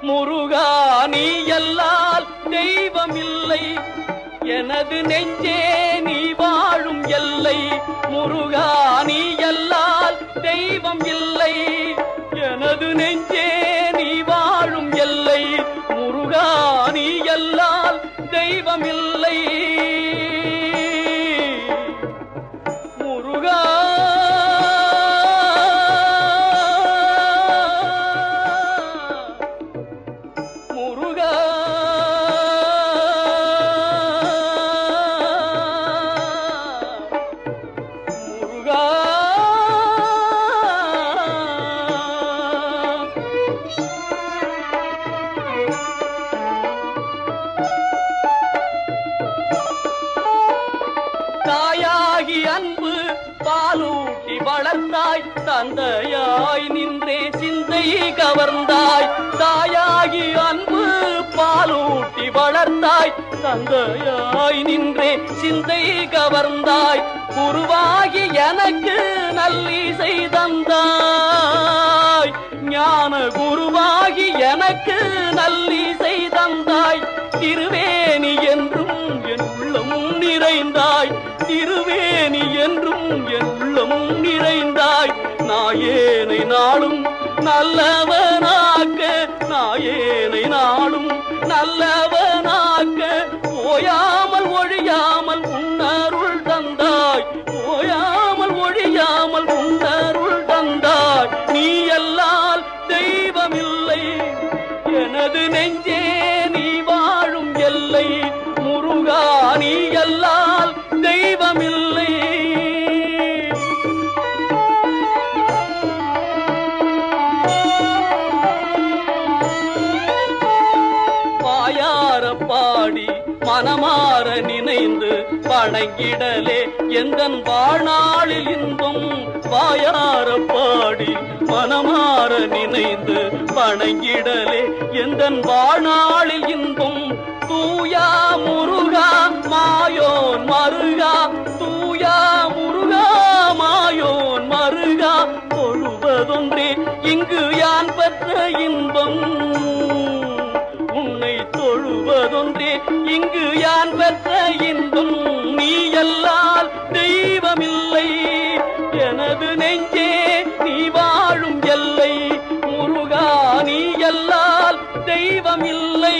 முருகா நீ எல்லால் தெய்வமில்லை, எனது நெஞ்சே நீ வாழும் எல்லை. முருகா நீ எல்லால் தெய்வம் இல்லை, எனது நெஞ்சே நீ வாழும் எல்லை. முருகா நீ எல்லால் தெய்வமில்லை. முருகா முருகா முருகா தாயாகி அன்பு பாலூட்டி வளர்ந்தாய், தந்தையாய் நின்றே சிந்தை கவர்ந்தாய். தாயாகி அன்பு பாலூட்டி வளர்ந்தாய், தந்தையாய் நின்றே சிந்தை கவர்ந்தாய். குருவாகி எனக்கு நல்லிசை தந்தாய், ஞான குருவாகி எனக்கு நல்லிசை தந்தாய். திருவேணி என்றும் என் உள்ளம் நிறைந்தாய், திருவேணி என்றும் என் உள்ளம் நிறைந்தாய். நாயேனை நாளும் நல்லவனாக்க, நாயேனை நாளும் நல்லவனாக்க. ஓயாமல் ஒழியாமல் உன்னருள் தந்தாய், ஓயாமல் ஒழியாமல் உன்னருள் தந்தாய். நீ எல்லால் தெய்வமில்லை, எனது நெஞ்சே நீ வாழும் எல்லை. முருகா நீ எல்லால் தெய்வமில்லை. வாயார பாடி மனமாற நினைந்து வணங்கிடலே எந்தன் வாழ்நாளில் இன்பம். வாயார பாடி மனமாற நினைந்து வணங்கிடலே எந்தன் வாழ்நாளில் இன்பம். தூயா முருகா மாயோன் மருகா, தூயா முருகா மாயோன் மருகா. தொழுவதொன்றே இங்கு யான் பெற்ற இன்பம், உன்னை தொழுவதொன்றே இங்கு யான் பெற்ற இன்பம். நீ எல்லால் தெய்வமில்லை, எனது நெஞ்சே நீ வாழும் எல்லை. முருகா நீ எல்லால் தெய்வமில்லை.